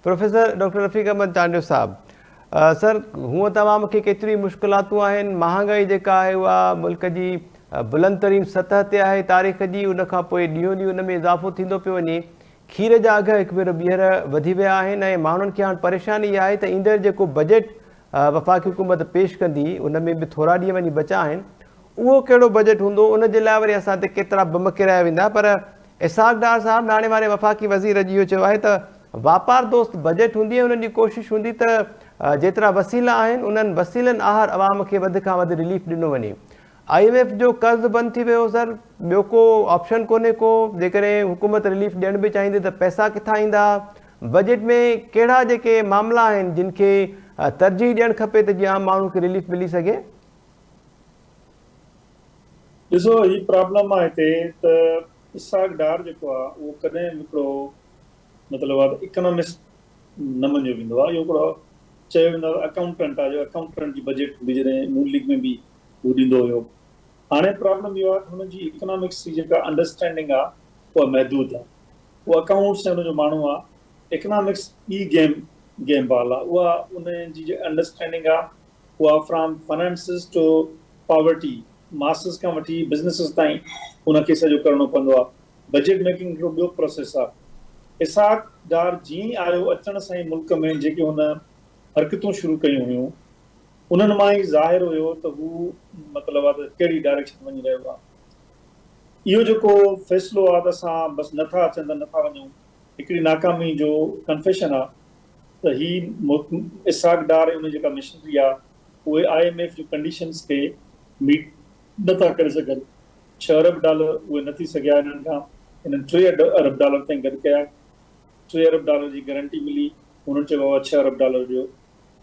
Professor doctor Rafiq Ahmed Chandio sahab, sir हूअं तव्हां मूंखे केतिरी मुश्किलातूं आहिनि, महांगाई जेका आहे उहा मुल्क जी बुलंद तरीन सतह ते आहे तारीख़ जी, उनखां पोइ ॾींहों ॾींहुं उन में इज़ाफ़ो थींदो पियो वञे, खीर जा अघ हिकु भेरो ॿीहर वधी विया आहिनि ऐं माण्हुनि खे हाणे परेशानी इहा आहे त ईंदड़ जेको बजट वफ़ाक़ी हुकूमत पेश कंदी उन में बि थोरा ॾींहं वञी बचा आहिनि, उहो कहिड़ो बजट हूंदो उन जे लाइ वरी असां ते केतिरा बम किराया वेंदा। पर इसाक़ डार साहब नाणे वारे वफ़ाक़ी वज़ीर अॼु इहो चयो आहे त वापार दोस्त बजट हूंदी ऐं उन्हनि जी कोशिशि हूंदी त जेतिरा वसीला आहिनि उन्हनि वसीलनि आहार अवाम खे वधि खां वधि रिलीफ ॾिनो वञे। IMF जो कर्ज़ु बंदि थी वियो सर, ॿियो को ऑप्शन कोन्हे को, जेकॾहिं हुकूमत रिलीफ ॾियण बि चाहींदी त पैसा किथां ईंदा, बजट में कहिड़ा जेके मामला आहिनि जिन खे तरजीह ॾियणु खपे त जीअं आम माण्हू खे रिलीफ मिली सघे? ॾिसो ही प्रॉब्लम आहे हिते त इसाक़ डार जेको आहे उहो कॾहिं हिकिड़ो मतिलबु आहे इकोनॉमिस्ट न मञियो वेंदो आहे, इहो हिकिड़ो चयो वेंदो आहे अकाउंटेंट आहे, जो अकाउंटेंट जी बजट बि जॾहिं नून लीग में बि हू ॾींदो हुयो। हाणे प्रॉब्लम इहो आहे त हुनजी इकोनॉमिक्स जी जेका अंडरस्टैंडिंग आहे उहा महदूद आहे। उहो अकाउंट्स ऐं हुनजो माण्हू आहे, इकोनॉमिक्स ॿी गेम बॉल आहे, उहा उनजी जेका अंडरस्टैंडिंग आहे उहा from finances to poverty, masses खां वठी बिज़नेसिस ताईं उनखे सॼो करिणो पवंदो आहे। बजट मेकिंग हिकिड़ो ॿियो प्रोसेस आहे। इसाक़ डार जीअं आयो अचण सां ई मुल्क में जेके हुन हरकतूं शुरू कयूं हुयूं उन्हनि मां ई ज़ाहिर हुयो त हू मतिलबु आहे त कहिड़ी डायरेक्शन वञी रहियो आहे। इहो जेको फ़ैसिलो आहे त असां बसि नथा अचनि त नथा वञूं, हिकिड़ी नाकामी जो कन्फेशन आहे त ही इसाक़ डार ऐं उन जेका मिशनरी आहे उहे IMF जी कंडीशन्स खे मीट नथा करे सघनि। $6 अरब उहे न थी सघिया हिननि खां, हिननि $3 अरब ताईं गॾु कया, $3 अरब जी गारंटी मिली, हुननि चयो बाबा $6 अरब ॾियो।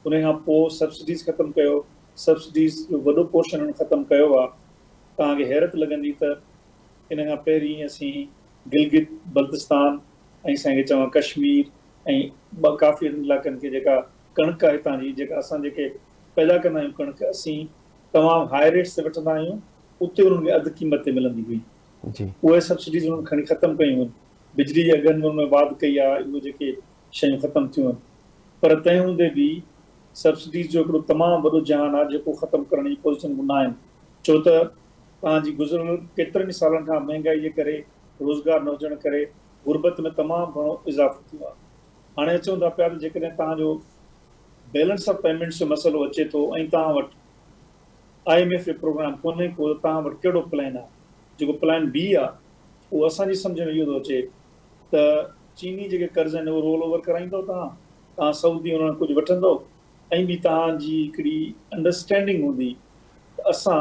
उन खां पोइ सब्सिडीज़ ख़तमु कयो, सब्सिडीज़ जो वॾो पोर्शन हुननि ख़तमु कयो आहे। तव्हांखे हैरत लॻंदी त इन खां पहिरीं असीं गिलगित बल्तिस्तान ऐं असांखे चवां कश्मीर ऐं काफ़ी इलाइक़नि खे जेका कणिक आहे हितां जी, जेका असां जेके पैदा कंदा आहियूं कणिक, असीं तमामु हाई रेट्स ते वठंदा आहियूं, उते उन्हनि खे अधु क़ीमत ते मिलंदी हुई। उहे सब्सिडीज़ उन्हनि खणी ख़तमु कयूं आहिनि, बिजली जे अघनि में उनमें वाध कई आहे, उहे जेके शयूं ख़तमु थियूं आहिनि। पर तंहिं हूंदे बि सब्सिडीज़ जो हिकिड़ो तमामु वॾो जहान आहे जेको ख़तमु करण जी पोज़ीशन में न आहिनि, छो त तव्हांजी गुज़िरियल केतिरनि सालनि खां महांगाई जे करे, रोज़गार न हुजण करे गुरबत में तमामु घणो इज़ाफ़ो थियो आहे। हाणे अचूं था पिया त जेकॾहिं तव्हांजो बैलेंस ऑफ पेमेंट्स जो मसइलो अचे थो ऐं तव्हां वटि IMF जो प्रोग्राम कोन्हे को, तव्हां वटि कहिड़ो प्लान आहे? जेको प्लान B आहे उहो असांजी सम्झ में इहो थो अचे त चीनी जेके कर्ज़ आहिनि उहो रोल ओवर कराईंदो, तव्हां सऊदी उन्हनि कुझु वठंदो ऐं ॿी तव्हांजी हिकिड़ी अंडरस्टैंडिंग हूंदी त असां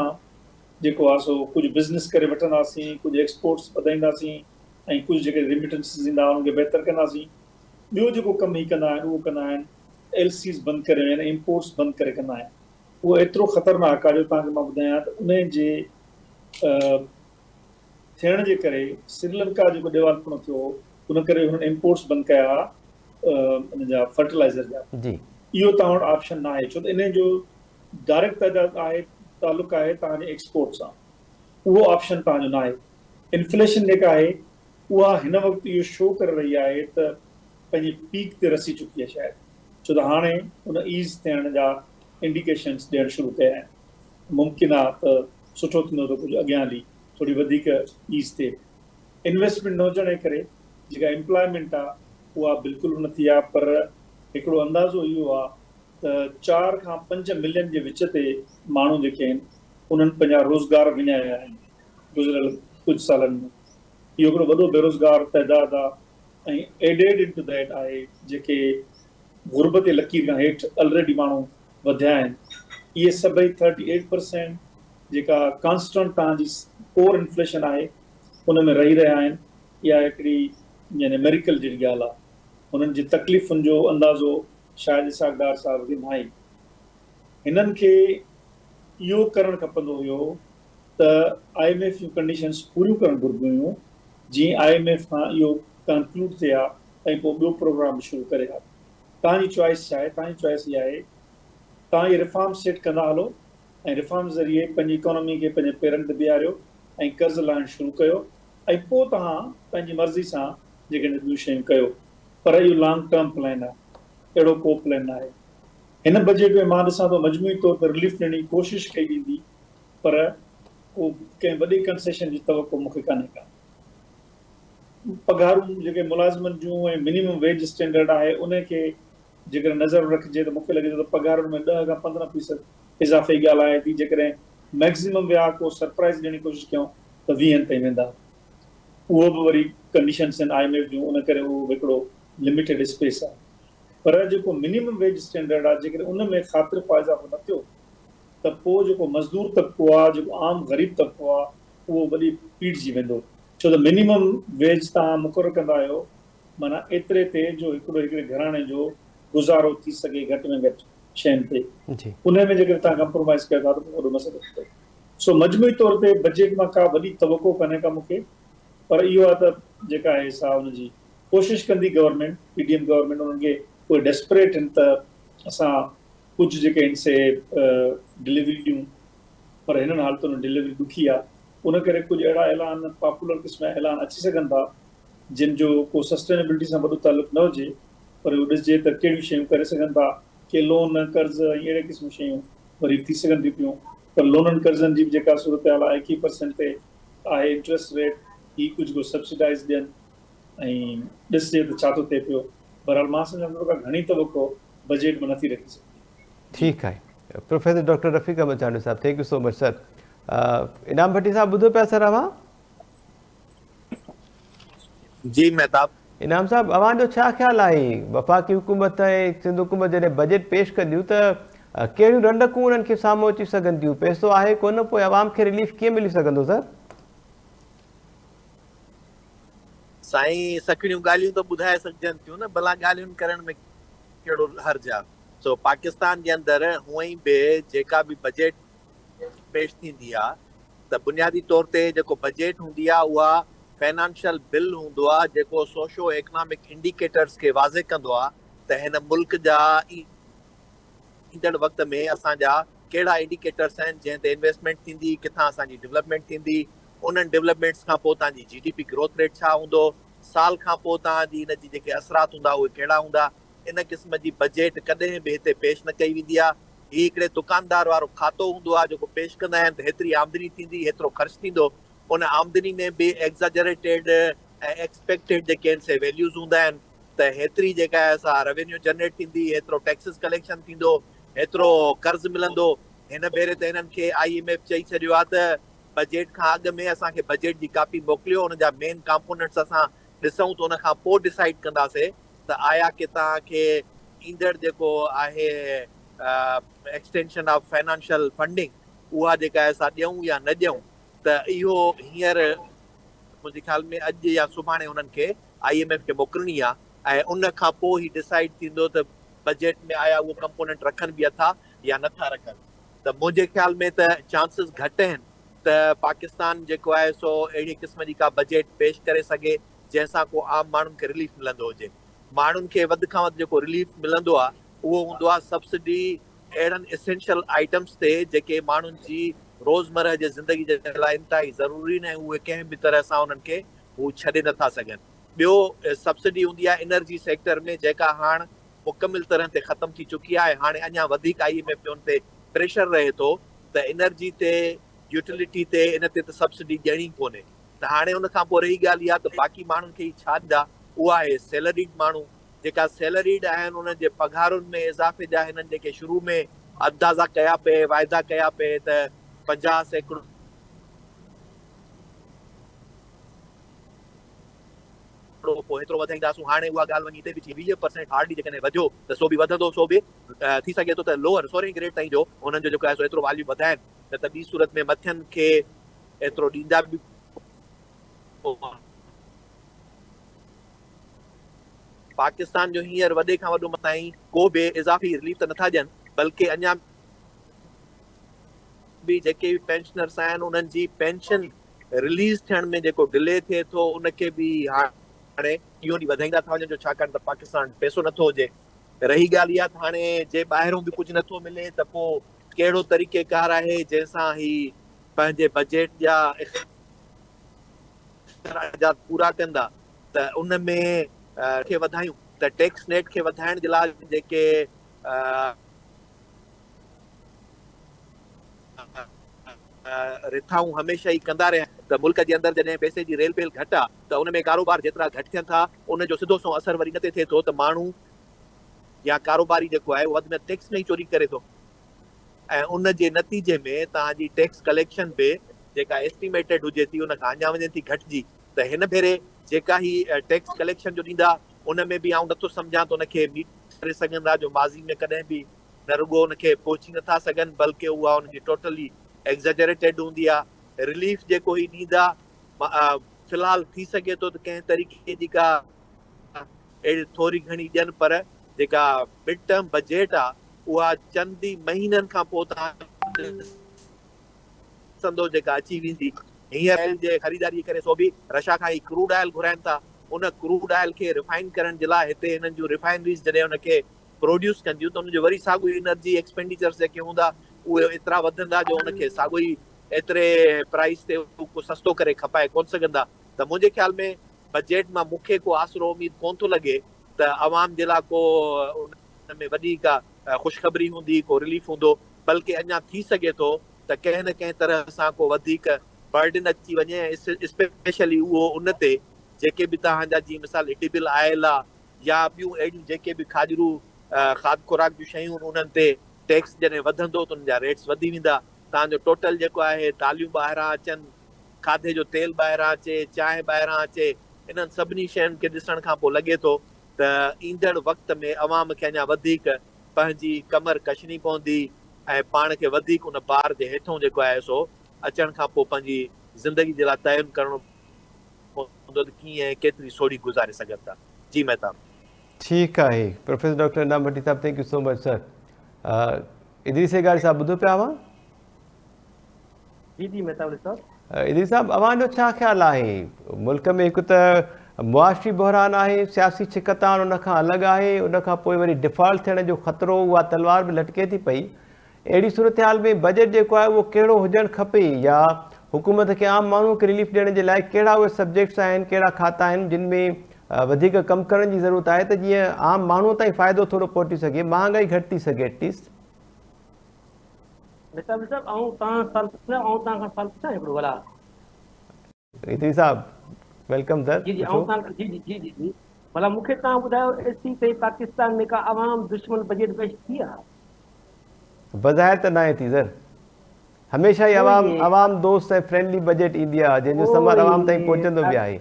जेको आहे सो कुझु बिज़नेस करे वठंदासीं, कुझु एक्सपोर्ट्स वधाईंदासीं ऐं कुझु जेके रिमिटेंसिस ईंदा उनखे बहितर कंदासीं। ॿियो जेको कमु ही कंदा आहिनि उहो कंदा आहिनि LCs बंदि करे वेंदा आहिनि, इम्पोर्ट्स बंदि करे कंदा आहिनि। उहो एतिरो ख़तरनाक आहे जो तव्हांखे मां ॿुधायां त उन जे थियण जे करे श्रीलंका जेको डेवलपमेंट थियो उन करे हुननि इम्पोर्ट्स बंदि कया हुन जा फर्टिलाइज़र जा। इहो तव्हां वटि ऑप्शन न आहे, छो त इन जो डायरेक्ट तालुक़ु आहे तव्हांजे एक्सपोर्ट सां, उहो ऑप्शन तव्हांजो न आहे। इन्फ्लेशन जेका आहे उहा हिन वक़्तु इहो शो करे रही आहे त पंहिंजी पीक ते रसी चुकी आहे शायदि, छो त हाणे उन ईज़ थियण जा इंडिकेशन्स ॾियणु शुरू कया आहिनि। मुमकिन आहे त सुठो थींदो त कुझु अॻियां हली थोरी वधीक ईज़ थिए। इन्वेस्टमेंट न हुजण जे करे जेका एम्प्लॉयमेंट आहे उहा बिल्कुलु न थी आहे, पर हिकिड़ो अंदाज़ो इहो आहे त 4 खां 5 मिलियन जे विच ते माण्हू जेके आहिनि उन्हनि पंहिंजा रोज़गार विञाया आहिनि गुज़िरियल कुझु सालनि में। इहो हिकिड़ो वॾो बेरोज़गार तइदाद आहे ऐं एडेड इनटू दैट आहे जेके गुरबत जे लकीर खां हेठि ऑलरेडी माण्हू वधिया आहिनि। इहे सभई 38% जेका कॉन्स्टेंट तव्हांजी कोर इन्फ्लेशन आहे उन में रही रहिया आहिनि। इहा हिकिड़ी यानी मेरिकल जहिड़ी ॻाल्हि आहे। हुननि जी तकलीफ़ुनि जो अंदाज़ो शायदि इसाक़ डार साहिब खे न आहे। हिननि खे इहो करणु खपंदो हुयो त IMF जूं कंडीशन्स पूरियूं करणु घुरिबियूं हुयूं जीअं IMF खां इहो कंक्लूड थिए हा ऐं पोइ ॿियो प्रोग्राम शुरू करे हा। तव्हांजी चॉइस छा आहे? तव्हांजी चॉइस इहा आहे तव्हां इहे रिफॉर्म सेट कंदा हलो ऐं रिफॉर्म ज़रिए पंहिंजी इकोनॉमी खे पंहिंजे पेरनि ते बीहारियो ऐं कर्ज़ लाहिणु शुरू कयो ऐं पोइ तव्हां पंहिंजी मर्ज़ी सां जेकॾहिं ॿियूं शयूं कयो। पर इहो लॉन्ग टर्म प्लान आहे, अहिड़ो को प्लान न आहे। हिन बजट में मां ॾिसां थो मजमूई तौर ते रिलीफ ॾियण जी कोशिशि कई वेंदी, पर को कंहिं वॾी कंसेशन जी तवको मूंखे कान्हे का। पघारूं जेके मुलाज़िमनि जूं ऐं मिनिमम वेज स्टैंडर्ड आहे उनखे जेकर नज़र रखिजे त मूंखे लॻे थो त पघारुनि में 10 खां 15% इज़ाफ़े जी ॻाल्हि आहे थी। जेकॾहिं मैक्सिमम विया को सरप्राइज़ ॾियण जी कोशिशि कयूं त 20 ताईं वेंदा। उहो बि वरी कंडीशन्स आहिनि IMF जूं, उन करे उहो हिकिड़ो लिमिटेड स्पेस आहे। पर जेको मिनिमम वेज स्टैंडर्ड आहे जेकॾहिं उन में ख़ातिर इज़ाफ़ो न थियो त पोइ जेको मज़दूर तबिको आहे, जेको आम ग़रीब तबिको आहे, उहो वॾी पीड़िजी वेंदो। छो त मिनिमम वेज तव्हां मुक़ररु कंदा आहियो माना एतिरे ते जो हिकिड़े घराणे जो गुज़ारो थी सघे घटि में घटि शयुनि ते। उन में जेकर तव्हां कंप्रोमाइज़ कयो था त वॾो मसइलो थींदो। सो मजमूई तौर ते बजट मां का वॾी तवको कान्हे का मूंखे, पर इहो आहे त जेका आहे सा हुनजी कोशिशि कंदी गवर्नमेंट, PDM गवर्नमेंट। उन्हनि खे उहे डेस्परेट आहिनि त असां कुझु जेके आहिनि से डिलीवरी ॾियूं, पर हिननि हालतुनि में डिलीवरी ॾुखी आहे। उन करे कुझु अहिड़ा ऐलान, पॉपुलर क़िस्म जा ऐलान अची सघनि था जिन जो को सस्टेनेबिलिटी सां वॾो तालुक़ु न हुजे, पर उहो ॾिसिजे त कहिड़ियूं शयूं करे सघनि था। के लोन, कर्ज़ ऐं अहिड़े क़िस्म शयूं वरी थी सघनि थियूं पियूं। पर लोननि कर्ज़नि जी जेका सूरत हाल आहे 21% ते आहे इंट्रस्ट रेट, ही कुझु को सब्सिडाइज़ ॾियनि ऐं ॾिसिजे त छा थो थिए पियो। बहरहाल मां सम्झां थो का घणी तवको बजट में नथी रखी सघे। ठीकु आहे। Professor doctor Rafiq Ahmed Chandu sahab, thank you so much sir. Inam Bhatti साहब ॿुधो पिया सर अवां? जी मेहताब। इनाम साहब, अवां जो छा ख़्यालु आहे वफ़ाक़ी हुकूमत ऐं सिंध हुकूमत जॾहिं बजट पेश कंदियूं त कहिड़ियूं रंडकूं उन्हनि खे साम्हूं अची सघनि थियूं? पैसो आहे कोन, पोइ अवाम खे रिलीफ कीअं मिली सघंदो सर? साईं सखिणियूं ॻाल्हियूं त ॿुधाए सघजनि थियूं न, भला ॻाल्हियुनि करण में कहिड़ो हर्ज आहे। सो पाकिस्तान जे अंदरि हूअं ई बि जेका बि बजट पेश थींदी आहे त बुनियादी तौर ते जेको बजट हूंदी आहे उहा फाइनेंशियल बिल हूंदो आहे जेको सोशो इकोनॉमिक इंडिकेटर्स खे वाज़े कंदो आहे त हिन मुल्क जा ईंदड़ वक़्त में असांजा कहिड़ा इंडिकेटर्स आहिनि जंहिं ते इन्वेस्टमेंट थींदी, किथां असांजी डेवलपमेंट थींदी, उन्हनि डेवलपमेंट्स खां पोइ तव्हांजी GDP ग्रोथ रेट छा हूंदो, साल खां पोइ तव्हांजी हिनजी जेके असरात हूंदा उहे कहिड़ा हूंदा। इन क़िस्म जी बजट कॾहिं बि हिते पेश न कई वेंदी आहे। ही हिकिड़े दुकानदार वारो खातो हूंदो आहे जेको पेश कंदा आहिनि त हेतिरी आमदनी थींदी, हेतिरो ख़र्च थींदो। उन आमदनी में बि एग्ज़ैजरेटेड ऐं एक्सपेक्टेड जेके आहिनि से वैल्यूज़ हूंदा आहिनि त हेतिरी जेका आहे असां रेवेन्यू जनरेट थींदी, हेतिरो टैक्सिस कलेक्शन थींदो, हेतिरो कर्ज़ मिलंदो। हिन भेरे त हिननि खे IMF चई छॾियो आहे त बजट खां अॻु में असांखे बजट जी कापी मोकिलियो, हुन जा मेन कंपोनेंट्स असां ॾिसूं त उन खां पोइ डिसाइड कंदासीं त आया की तव्हांखे ईंदड़ जेको आहे एक्सटेंशन ऑफ फाइनेंशियल फंडिंग उहा जेका आहे असां ॾियूं या न ॾियूं। त इहो हींअर मुंहिंजे ख़्याल में अॼु या सुभाणे हुननि खे IMF खे मोकिलणी आहे ऐं उन खां पोइ ही डिसाइड थींदो त बजट में आया उहो कंपोनेंट रखनि बि अथा या नथा रखनि। त मुंहिंजे ख़्याल में त चांसिस घटि आहिनि त पाकिस्तान जेको आहे सो अहिड़ी क़िस्म जी का बजट पेश करे सघे जंहिंसां को आम माण्हुनि खे रिलीफ मिलंदो हुजे। माण्हुनि खे वधि खां वधि जेको रिलीफ मिलंदो आहे उहो हूंदो आहे सब्सिडी अहिड़नि एसेंशियल आइटम्स ते जेके माण्हुनि जी रोज़मर्रा जे ज़िंदगी जे लाइ इंतिहाई ज़रूरी न, उहे कंहिं बि तरह सां उन्हनि खे हू छॾे नथा सघनि। ॿियो सब्सिडी हूंदी आहे एनर्जी सेक्टर में जेका हाणे मुकमिल तरह ते ख़तम थी चुकी आहे। हाणे अञा वधीक IMF जो उन ते प्रेशर रहे थो त एनर्जी ते, यूटिलिटी ते, इन ते त सब्सिडी ॾियणी कोन्हे। त हाणे उन खां पोइ रही ॻाल्हि इहा त बाक़ी माण्हुनि खे छा ॾींदा, उहा आहे सैलरीड माण्हू जेका सैलरीड आहिनि उन्हनि जे पघारुनि में इज़ाफ़े जा हिननि जेके शुरू में अंदाज़ा कया पिए, वाइदा कया पिए त 50% पोइ हेतिरो वधाईंदासूं। हाणे उहा ॻाल्हि वञी हिते बि थी 20% हार्डली जेकॾहिं वधियो त सो बि वधंदो, सो बि थी सघे थो त लोअर 16 ग्रेड ताईं जो हुननि जो जेको आहे सो एतिरो वॉल्यूम वधाइनि त ॿी सूरत में मथियनि खे एतिरो ॾींदा बि पाकिस्तान जो हींअर वॾे खां वॾो ताईं को बि इज़ाफ़ी रिलीफ त नथा ॾियनि, बल्कि अञा बि जेके बि पेंशनर्स आहिनि उन्हनि जी पेंशन रिलीज़ थियण में जेको डिले थिए थो उनखे बि हाणे ॾींहों ॾींहुं वधाईंदा था वञनि, छाकाणि त पाकिस्तान पैसो नथो हुजे। रही ॻाल्हि इहा त हाणे जे ॿाहिरों बि कुझु नथो मिले त पोइ कहिड़ो तरीक़ेकार आहे जंहिंसां ही पंहिंजे बजट जा पूरा कंदा, त उन में खे वधायूं त टैक्स नेट खे वधाइण जे लाइ जेके रिथाऊं हमेशह ई कंदा रहिया त मुल्क जे अंदरि जॾहिं पैसे जी रेल पेल घटि आहे त उन में कारोबार जेतिरा घटि थियनि था उनजो सिधो सो असर वरी न थिए थो त माण्हू या कारोबारी जेको आहे वधि में टैक्स में ई चोरी करे थो, ऐं उन जे नतीजे में तव्हांजी टैक्स कलेक्शन बि जेका एस्टिमेटेड हुजे थी उन खां अञा वञे थी घटिजी। त हिन भेरे जेका ही टैक्स कलेक्शन जो ॾींदा उन में बि आउं नथो सम्झां त उनखे मीट करे सघंदा, जो माज़ी में कॾहिं बि न रुॻो उनखे पहुची नथा सघनि बल्कि उहा उनजी टोटली एग्ज़ेजरेटेड हूंदी आहे। रिलीफ जेको ही ॾींदा फ़िलहाल थी सघे थो त कंहिं तरीक़े जी का अहिड़ी थोरी घणी ॾियनि, पर जेका मिड टर्म बजट आहे उहा चंद ई महीननि खां पोइ तव्हां ॾिसंदो जेका अची वेंदी। हींअर जे ख़रीदारी करे सो बि रशिया खां ई क्रूड ऑयल घुराइनि था, उन क्रूड ऑयल खे रिफाइन करण जे लाइ हिते हिननि जूं रिफाइनरीज़ जॾहिं उनखे प्रोड्यूस कंदियूं त उनजो वरी साॻियो एनर्जी एक्सपेंडिचर्स जेके हूंदा उहे एतिरा वधंदा जो उनखे साॻियो ई एतिरे प्राइस ते को सस्तो करे खपाए कोन सघंदा। त मुंहिंजे ख़्याल में बजट मां मूंखे को आसरो उमेद कोन थो लॻे त अवाम जे लाइ को उन में वॾी का ख़ुशख़बरी हूंदी, को रिलीफ हूंदो, बल्कि अञा थी सघे थो त कंहिं न कंहिं तरह सां को वधीक बर्डन अची वञे, स्पेशली उहो उन ते जेके बि तव्हांजा जीअं मिसाल हिटिबिल आयल आहे या ॿियूं अहिड़ियूं जेके बि खाजरू खाद खुराक जूं शयूं उन्हनि ते टैक्स जॾहिं वधंदो त उन जा रेट्स वधी वेंदा। तव्हांजो टोटल जेको आहे दालियूं ॿाहिरां अचनि, खाधे जो तेल ॿाहिरां अचे, चांहि ॿाहिरां अचे, इन्हनि सभिनी शयुनि खे ॾिसण खां पोइ लॻे थो त ईंदड़ वक़्त में अवाम खे अञा वधीक पंहिंजी कमर कशनी पवंदी ऐं पाण खे वधीक उन बार जे हेठों जेको आहे सो अचण खां पोइ पंहिंजी ज़िंदगी जे लाइ तइमु करणो पवंदो त कीअं केतिरी सोढ़ी गुज़ारे सघनि था। जी मेहता ठीकु आहे professor doctor Inam Bhatti sahab, thank you so much sir. Idrees गारी साहब ॿुधो पिया हुआ? जी जी मेहता साहब। इदरीस साहब, अव्हां जो छा ख़्यालु आहे? मुल्क में हिकु त मुआशी बहरान आहे, सियासी छिकतान उन खां अलॻि आहे, उन खां पोइ वरी डिफॉल्ट थियण जो ख़तरो, उहा तलवार बि लटके थी पई। अहिड़ी सूरत हाल में बजट जेको आहे उहो कहिड़ो हुजणु खपे, या हुकूमत खे आम माण्हू खे रिलीफ ॾियण जे लाइ कहिड़ा उहे सब्जेक्ट्स आहिनि, कहिड़ा खाता आहिनि जिन में वधीक कमु करण जी ज़रूरत आहे त जीअं आम माण्हू ताईं फ़ाइदो थोरो पहुची सघे, महांगाई घटि थी सघे एटलीस्ट? मेहता साहब ऐं तव्हां सवाल पुछां ऐं तव्हां खां सवाल पुछां हिकिड़ो भला? इदरीस साहब वेलकम सर। जी जी जी जी जी जी जी भला मूंखे तव्हां ॿुधायो, एसी ताईं पाकिस्तान में का आवाम दुश्मन बजट पेश थी आहे? बज़ाहिर त न आहे थी सर, हमेशह ई अवाम दोस्त ऐं फ्रेंडली बजट ईंदी आहे जंहिंजो समर अवाम ताईं पहुचंदो बि आहे।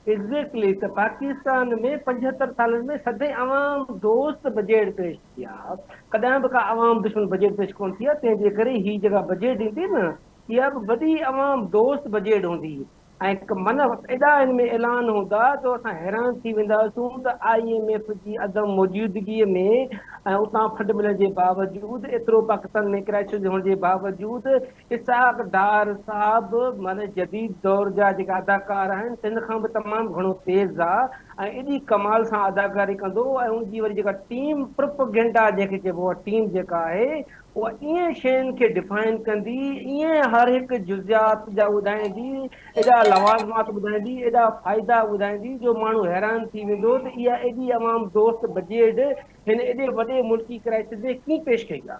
एग्ज़ैक्टली, त पाकिस्तान में 75 सालनि में सधई अवाम दोस्त बजट पेश थी आहे, कॾहिं बि का अवाम दुश्मन बजट पेश कोन थी आहे। तंहिंजे करे ही जेका बजट ईंदी न, इहा बि वॾी अवाम दोस्त बजट हूंदी ऐं मन एॾा हिन में ऐलान हूंदा त असां हैरान थी वेंदासूं त IMF जी अदम मौजूदगीअ में ऐं उतां फंड मिलण जे बावजूदि, एतिरो पाकिस्तान में क्राइसिस हुअण जे बावजूदि, इसाक डार साहब माना जदीद दौर जा जेका अदाकार आहिनि तिन खां बि तमामु घणो तेज़ आहे ऐं एॾी कमाल सां अदाकारी कंदो, ऐं उनजी वरी जेका टीम प्रोपेगेंडा जंहिंखे चइबो आहे, टीम जेका आहे उहा ईअं शयुनि खे डिफाइन कंदी, ईअं हर हिकु जुज़ियात जा ॿुधाईंदी, एॾा लवाज़मात ॿुधाईंदी, एॾा फ़ाइदा ॿुधाईंदी जो माण्हू हैरान थी वेंदो त इहा एॾी अवाम दोस्त बजट हिन एॾे वॾे मुल्की क्राइसिस में कीअं पेश कई आहे।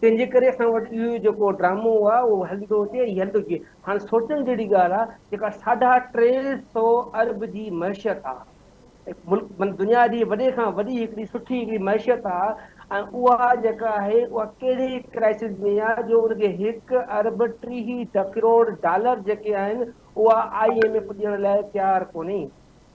तंहिंजे करे असां वटि इहो जेको ड्रामो आहे उहो हलंदो अचे, हलंदो अचे। हाणे सोचण जहिड़ी ॻाल्हि आहे, जेका 350 अरब जी मैशियत आहे, मुल्क दुनिया जी वॾे खां वॾी हिकिड़ी सुठी हिकिड़ी मैशियत आहे, ऐं उहा जेका आहे उहा कहिड़े क्राइसिस में आहे जो उनखे 1 अरब 30 करोड़ डॉलर जेके आहिनि उहा IMF ॾियण लाइ तयारु कोन्हे।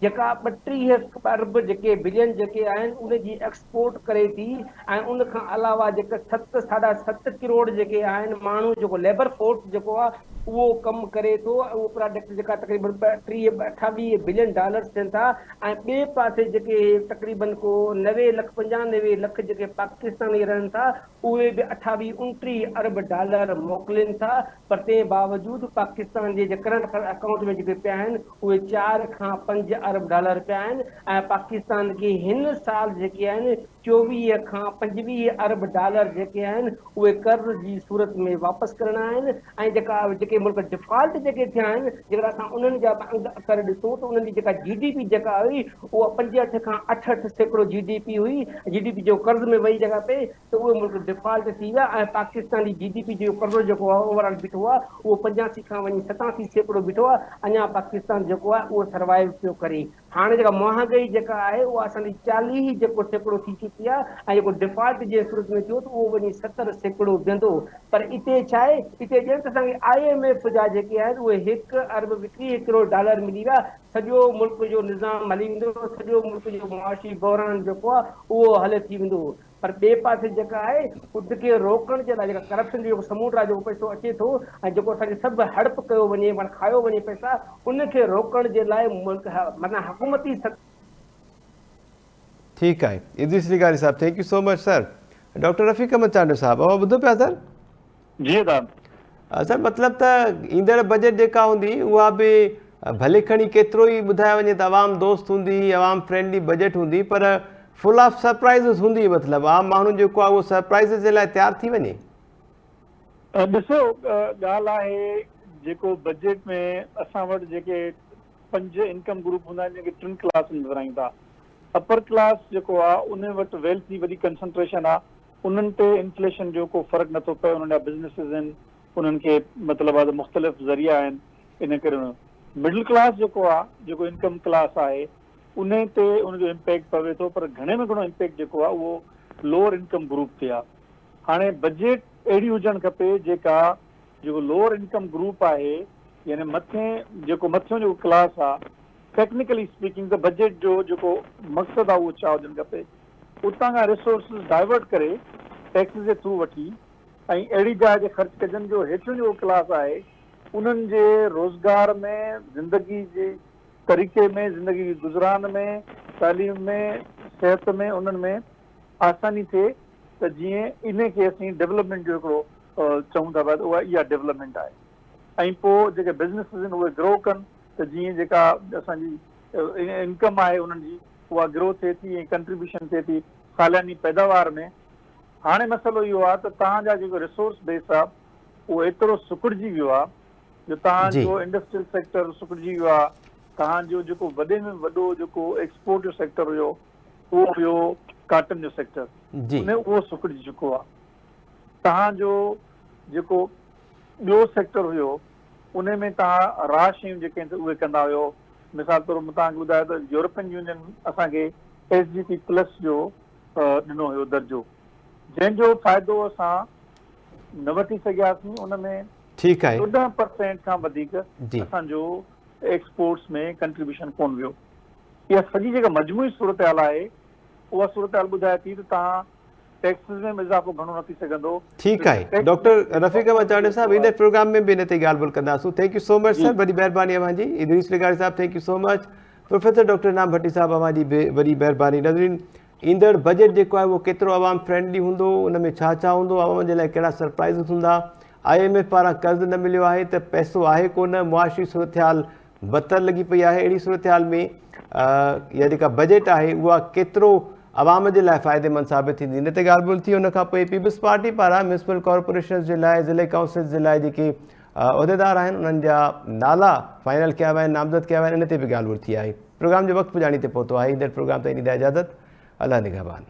जेका 32 अरब जेके बिलियन जेके आहिनि उन जी एक्सपोर्ट करे थी ऐं उन खां अलावा जेके 7.7 करोड़ जेके आहिनि माण्हू जेको लेबर फोर्स जेको आहे उहो कमु करे थो। उहो प्रोडक्ट जेका तक़रीबन 28 बिलियन डॉलर्स थियनि था ऐं ॿिए पासे जेके तक़रीबन को 95 लख जेके पाकिस्तानी रहनि था उहे बि 28-29 अरब डॉलर मोकिलनि था। पर तंहिं बावजूदि पाकिस्तान जे करंट अकाउंट में जेके पिया आहिनि उहे 4 खां 5 अरब डॉलर पिया आहिनि ऐं पाकिस्तान खे हिन साल जेके आहिनि 24 खां 25 अरब डॉलर जेके आहिनि उहे कर्ज़ जी सूरत में वापसि करणा आहिनि। ऐं जेके मुल्क डिफॉल्ट जेके थिया आहिनि जेकर असां उन्हनि जा अंग अखर ॾिसूं त उन्हनि जी जेका GDP जेका हुई उहा 5 खां 8% GDP हुई। GDP जो कर्ज़ में वई जॻह ते त उहे मुल्क डिफॉल्ट थी विया ऐं पाकिस्तान जी GDP जो कर्ज़ो जेको आहे ओवरऑल बीठो आहे उहो 85 खां वञी 87% बीठो आहे। अञा पाकिस्तान जेको आहे उहो सर्वाइव पियो करे। हाणे जेका महांगाई जेका आहे उहा असांजी 40% थी चुकी आहे ऐं जेको डिफॉल्ट जे सूरत में थियो त उहो वञी 70% बीहंदो। पर इते छा आहे, इते ॼण त असांखे IMF जा जेके आहिनि उहे 1 अरब 21 करोड़ डॉलर मिली विया। सॼो मुल्क जो निज़ाम हली वेंदो, सॼो मुल्क जो मुआशी बहरान जेको आहे उहो हल थी वेंदो। पर ॿिए पासे जेका आहे उनखे रोकण जे लाइ जेका करप्शन जो समूंड आहे जेको पैसो अचे थो ऐं जेको असांखे सभु हड़प कयो वञे खायो वञे पैसा उनखे रोकण जे लाइ माना हुकूमती। ठीकु आहे इदरीस लिगारी sahab, thank you so much sir. Doctor Rafiq Ahmed Chandio sahab, ॿुधो पिया सर? जी सर मतिलबु त ईंदड़ बजट जेका हूंदी उहा बि भले खणी केतिरो ई ॿुधाए वञे त आवाम दोस्त हूंदी, आवाम फ्रेंडली बजट हूंदी, पर फुल ऑफ सरप्राइज़िस हूंदी। मतिलबु आम माण्हू जेको आहे उहो सरप्राइज़िस जे लाइ तयारु थी वञे। ॾिसो ॻाल्हि आहे जेको बजट में असां वटि जेके 5 इनकम ग्रुप हूंदा आहिनि जेके 3 क्लास नज़र आयूं था। अपर क्लास जेको आहे उन वटि वेल्थ जी वॾी कंसंट्रेशन आहे, उन्हनि ते इन्फ्लेशन जो को फ़र्क़ु नथो पए, उन्हनि जा बिज़नेसिस आहिनि, उन्हनि खे मतिलबु आहे मुख़्तलिफ़ ज़रिया आहिनि। इन करे मिडिल क्लास जेको आहे जेको इनकम क्लास आहे उन ते उनजो इम्पैक्ट पवे थो, पर घणे में घणो इम्पैक्ट जेको आहे उहो लोअर इनकम ग्रुप ते आहे। हाणे बजट अहिड़ी हुजणु खपे जेको लोअर इनकम ग्रुप आहे यानी मथियों जेको क्लास आहे टेक्निकली स्पीकिंग त बजट जो जेको मक़सदु आहे उहो छा हुजणु खपे, उतां खां रिसोर्सिस डाइवर्ट करे टैक्स जे थ्रू वठी ऐं अहिड़ी जाइ ते ख़र्चु कजनि जो हेठियों जेको क्लास आहे उन्हनि जे रोज़गार में, ज़िंदगी जे तरीक़े में, ज़िंदगी जी गुज़रान में, तालीम में, सिहत में, उन्हनि में आसानी थिए त जीअं इन खे असीं डेवलपमेंट जो हिकिड़ो चऊं था पिया त उहा इहा डेवलपमेंट आहे। ऐं पोइ जेके बिज़नेसिस आहिनि उहे ग्रो कनि त जीअं जेका असांजी इनकम आहे उन्हनि जी उहा ग्रो थिए थी ऐं कंट्रीब्यूशन थिए थी सालियानी पैदावार में। हाणे मसइलो इहो आहे त तव्हांजा जेको रिसोर्स बेस आहे उहो एतिरो सुकिड़िजी वियो आहे जो तव्हांजो इंडस्ट्रियल सेक्टर सुकिड़िजी वियो आहे। तव्हांजो जेको वॾे में वॾो जेको एक्सपोर्ट जो सेक्टर हुयो उहो हुयो कॉटन जो सेक्टर, उहो सुकिड़िजी चुको आहे। तव्हांजो जेको ॿियो सेक्टर हुयो उन में तव्हां राह शयूं जेके आहिनि उहे कंदा हुयो। मिसाल तौरु मां तव्हांखे ॿुधायो त यूरोपियन यूनियन असांखे SGP+ जो ॾिनो हुयो दर्जो, जंहिंजो फ़ाइदो असां न वठी सघियासीं। उन में 14% खां वधीक असांजो एक्सपोर्ट्स में कंट्रीब्यूशन कोन वियो। इहा सॼी जेका मजमूई सूरत हाल आहे उहा सूरत हाल ॿुधाए थी त तव्हां टैक्सिस में इज़ाफ़ो घणो न थी सघंदो। ठीकु आहे डॉक्टर रफ़ीक अहमद चांडो साहब, इन प्रोग्राम में बि इन ते ॻाल्हि ॿोल कंदासीं। Thank you so much sir, वॾी महिरबानी अव्हांजी। इदरीस लिगारी sahab, thank you so much. Professor doctor Inam Bhatti साहब, अव्हांजी वॾी महिरबानी। नज़रीन, ईंदड़ बजट जेको आहे उहो केतिरो आवाम फ्रेंडली हूंदो, उन में छा छा हूंदो, आवाम जे लाइ कहिड़ा सरप्राइज़ हूंदा, IMF पारां कर्ज़ न मिलियो आहे त पैसो आहे कोन, मुआशी सूरत हाल बदतर लॻी पई आहे। अहिड़ी सूरत हाल में इहा जेका बजट आहे उहा केतिरो आवाम जे लाइ फ़ाइदेमंद साबित थींदी, इन ते ॻाल्हि ॿोल थी। उन खां पोइ पीपल्स पार्टी पारां म्यूनिसिपल कॉर्पोरेशन जे लाइ, ज़िले काउंसिल जे लाइ जेके उहिदेदार आहिनि उन्हनि जा नाला फाइनल कया विया आहिनि, नामज़द कया विया आहिनि, इन ते बि ॻाल्हि ॿोल थी आहे। प्रोग्राम जो वक़्तु पुॼाणी ते पहुतो आहे। ईंदड़ प्रोग्राम ताईं ॾींदा इजाज़त। अल्लाह निगहबान।